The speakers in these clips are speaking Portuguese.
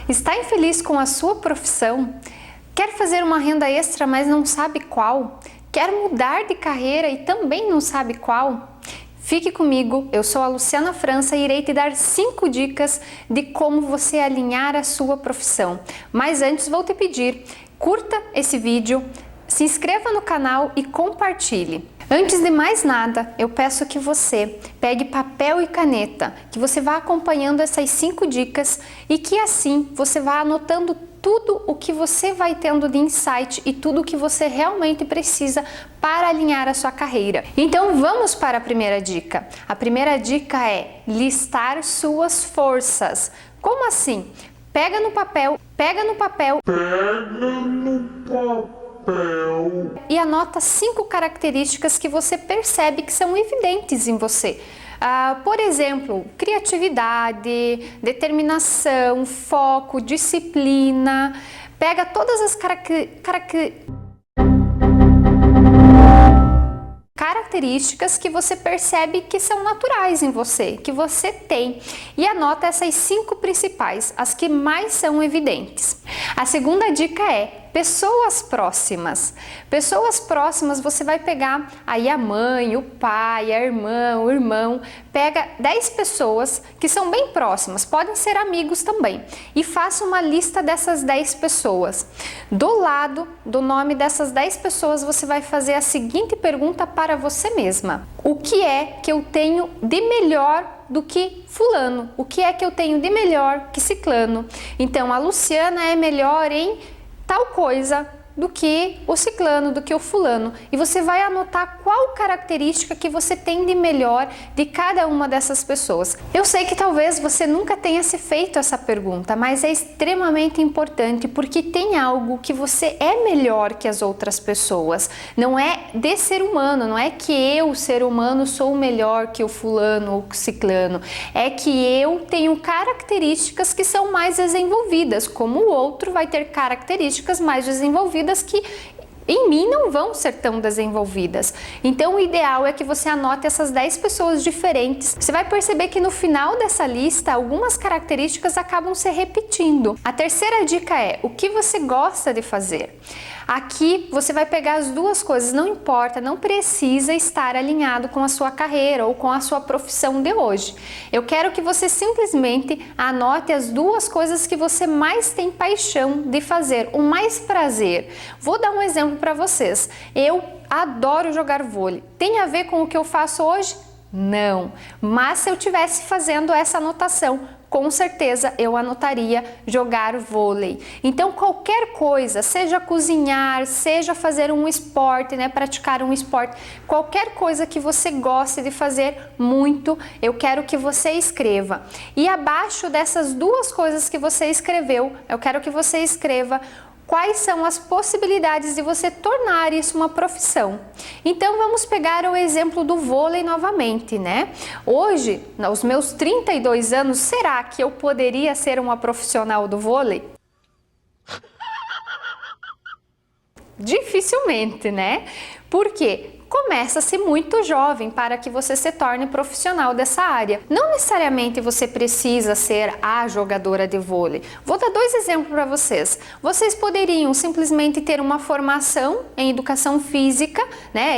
Está infeliz com a sua profissão? Quer fazer uma renda extra, mas não sabe qual? Quer mudar de carreira e também não sabe qual? Fique comigo, eu sou a Luciana França e irei te dar 5 dicas de como você alinhar a sua profissão. Mas antes vou te pedir, curta esse vídeo, se inscreva no canal e compartilhe. Antes de mais nada, eu peço que você pegue papel e caneta, que você vá acompanhando essas 5 dicas e que assim você vá anotando tudo o que você vai tendo de insight e tudo o que você realmente precisa para alinhar a sua carreira. Então vamos para a primeira dica. A primeira dica é listar suas forças. Como assim? Pega no papel e anota 5 características que você percebe que são evidentes em você. Por exemplo, criatividade, determinação, foco, disciplina. Pega todas as características que você percebe que são naturais em você, que você tem, e anota essas 5 principais, as que mais são evidentes. A segunda dica é pessoas próximas. Pessoas próximas, você vai pegar aí a mãe, o pai, a irmã, o irmão, pega 10 pessoas que são bem próximas, podem ser amigos também, e faça uma lista dessas 10 pessoas. Do lado do nome dessas 10 pessoas, você vai fazer a seguinte pergunta para você mesma: o que é que eu tenho de melhor do que fulano? O que é que eu tenho de melhor que ciclano? Então, a Luciana é melhor em tal coisa do que o ciclano, do que o fulano. E você vai anotar qual característica que você tem de melhor de cada uma dessas pessoas. Eu sei que talvez você nunca tenha se feito essa pergunta, mas é extremamente importante porque tem algo que você é melhor que as outras pessoas. Não é de ser humano, não é que eu, ser humano, sou melhor que o fulano ou o ciclano. É que eu tenho características que são mais desenvolvidas, como o outro vai ter características mais desenvolvidas que em mim não vão ser tão desenvolvidas. Então o ideal é que você anote essas 10 pessoas diferentes. Você vai perceber que no final dessa lista algumas características acabam se repetindo. A terceira dica é o que você gosta de fazer. Aqui você vai pegar as duas coisas, não importa, não precisa estar alinhado com a sua carreira ou com a sua profissão de hoje. Eu quero que você simplesmente anote as 2 coisas que você mais tem paixão de fazer, o mais prazer. Vou dar um exemplo para vocês. Eu adoro jogar vôlei. Tem a ver com o que eu faço hoje? Não. Mas se eu estivesse fazendo essa anotação, com certeza eu anotaria jogar vôlei. Então qualquer coisa, seja cozinhar, seja fazer um esporte, praticar um esporte, qualquer coisa que você goste de fazer muito, eu quero que você escreva. E abaixo dessas 2 coisas que você escreveu, eu quero que você escreva quais são as possibilidades de você tornar isso uma profissão. Então vamos pegar o exemplo do vôlei novamente, Hoje, aos meus 32 anos, será que eu poderia ser uma profissional do vôlei? Dificilmente, Por quê? Começa-se muito jovem para que você se torne profissional dessa área. Não necessariamente você precisa ser a jogadora de vôlei. Vou dar 2 exemplos para vocês. Vocês poderiam simplesmente ter uma formação em educação física,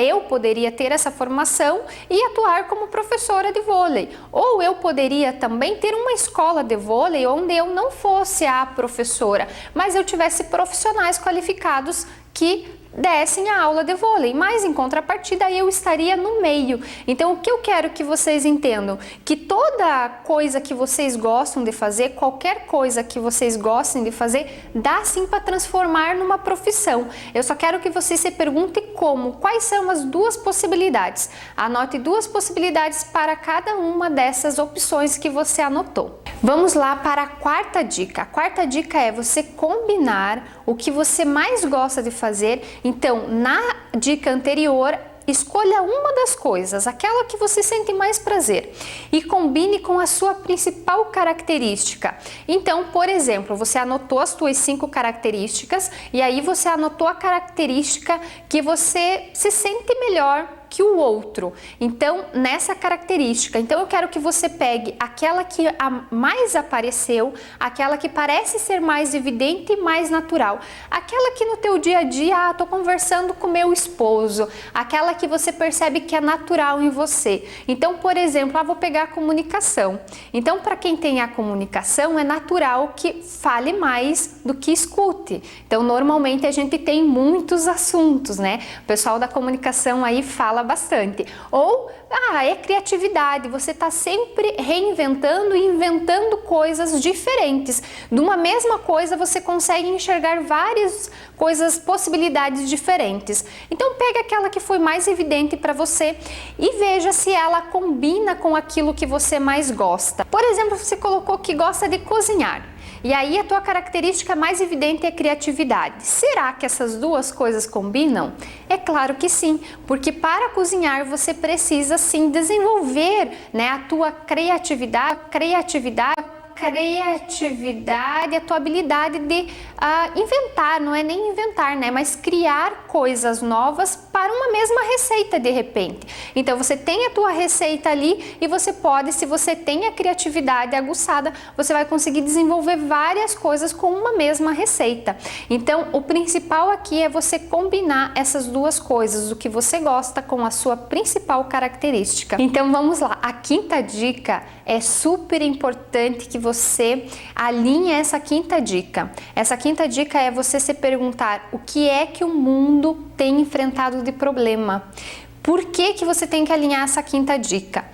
Eu poderia ter essa formação e atuar como professora de vôlei. Ou eu poderia também ter uma escola de vôlei onde eu não fosse a professora, mas eu tivesse profissionais qualificados que dessem a aula de vôlei, mas em contrapartida eu estaria no meio. Então o que eu quero que vocês entendam? Que toda coisa que vocês gostam de fazer, qualquer coisa que vocês gostem de fazer, dá sim para transformar numa profissão. Eu só quero que vocês se perguntem como, quais são as 2 possibilidades. Anote 2 possibilidades para cada uma dessas opções que você anotou. Vamos lá para a 4ª dica. A 4ª dica é você combinar o que você mais gosta de fazer. Então, na dica anterior, Escolha uma das coisas, aquela que você sente mais prazer, e combine com a sua principal característica. Então, por exemplo, você anotou as suas 5 características e aí você anotou a característica que você se sente melhor que o outro. Então, nessa característica, então eu quero que você pegue aquela que mais apareceu, aquela que parece ser mais evidente e mais natural, aquela que no teu dia a dia, tô conversando com meu esposo, aquela que você percebe que é natural em você. Então, por exemplo, vou pegar a comunicação. Então, para quem tem a comunicação, é natural que fale mais do que escute. Então, normalmente a gente tem muitos assuntos, né? O pessoal da comunicação aí fala bastante. Ou, é criatividade, você está sempre reinventando e inventando coisas diferentes. De uma mesma coisa você consegue enxergar várias coisas, possibilidades diferentes. Então pega aquela que foi mais evidente para você e veja se ela combina com aquilo que você mais gosta. Por exemplo, você colocou que gosta de cozinhar. E aí a tua característica mais evidente é criatividade. Será que essas duas coisas combinam? É claro que sim, porque para cozinhar você precisa sim desenvolver, né, a tua criatividade, a tua habilidade de inventar, não é nem inventar, né, mas criar coisas novas para uma mesma receita de repente. Então você tem a tua receita ali e você pode, se você tem a criatividade aguçada, você vai conseguir desenvolver várias coisas com uma mesma receita. Então o principal aqui é você combinar essas duas coisas, o que você gosta com a sua principal característica. Então vamos lá, a quinta dica é super importante que você alinhe essa quinta dica. Essa quinta dica é você se perguntar o que é que o mundo tem enfrentado de problema. Por que que você tem que alinhar essa quinta dica?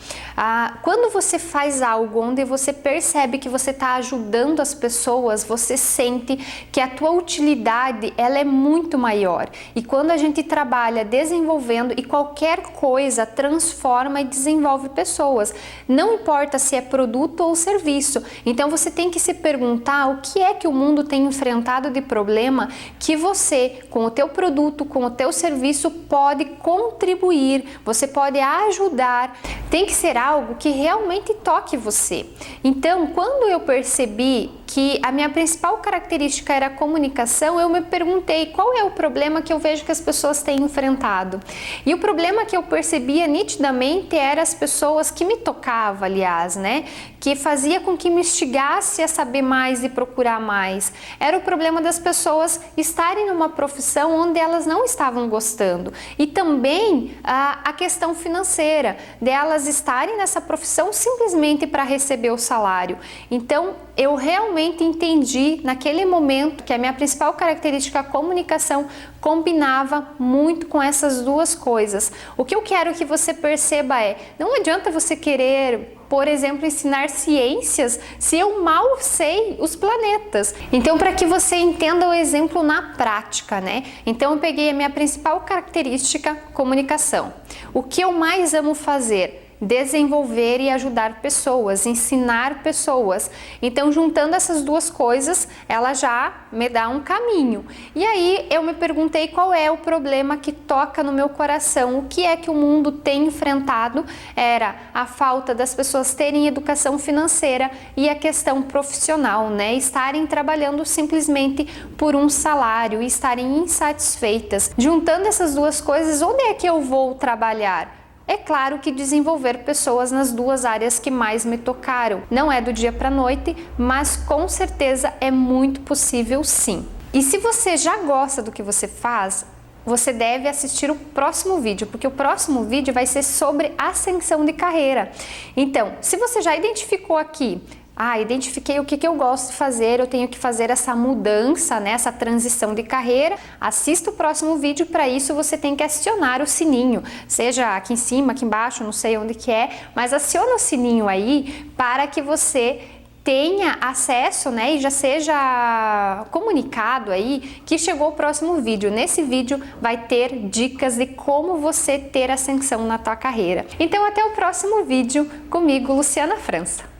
Quando você faz algo onde você percebe que você está ajudando as pessoas, você sente que a tua utilidade ela é muito maior. E quando a gente trabalha desenvolvendo, e qualquer coisa transforma e desenvolve pessoas, não importa se é produto ou serviço. Então você tem que se perguntar o que é que o mundo tem enfrentado de problema que você, com o teu produto, com o teu serviço, pode contribuir, você pode ajudar. Tem que ser algo que realmente toque você. Então, quando eu percebi que a minha principal característica era a comunicação, eu me perguntei qual é o problema que eu vejo que as pessoas têm enfrentado. E o problema que eu percebia nitidamente era as pessoas que me tocavam, aliás, né? Que fazia com que me instigasse a saber mais e procurar mais. Era o problema das pessoas estarem numa profissão onde elas não estavam gostando. E também a questão financeira, delas estarem nessa profissão simplesmente para receber o salário. Então, eu realmente entendi naquele momento que a minha principal característica, a comunicação, combinava muito com essas duas coisas. O que eu quero que você perceba é, não adianta você querer, por exemplo, ensinar ciências se eu mal sei os planetas. Então, para que você entenda o exemplo na prática, né? Então, eu peguei a minha principal característica, comunicação. O que eu mais amo fazer? Desenvolver e ajudar pessoas, ensinar pessoas. Então, juntando essas duas coisas, ela já me dá um caminho. E aí eu me perguntei qual é o problema que toca no meu coração, o que é que o mundo tem enfrentado. Era a falta das pessoas terem educação financeira e a questão profissional, né? Estarem trabalhando simplesmente por um salário e estarem insatisfeitas. Juntando essas duas coisas, onde é que eu vou trabalhar? É claro que desenvolver pessoas nas duas áreas que mais me tocaram. Não é do dia para a noite, mas com certeza é muito possível sim. E se você já gosta do que você faz, você deve assistir o próximo vídeo, porque o próximo vídeo vai ser sobre ascensão de carreira. Então, se você já identificou aqui, identifiquei o que eu gosto de fazer, eu tenho que fazer essa mudança, né, essa transição de carreira, assista o próximo vídeo. Para isso você tem que acionar o sininho, seja aqui em cima, aqui embaixo, não sei onde que é, mas aciona o sininho aí para que você tenha acesso, né, e já seja comunicado aí que chegou o próximo vídeo. Nesse vídeo vai ter dicas de como você ter ascensão na tua carreira. Então até o próximo vídeo comigo, Luciana França.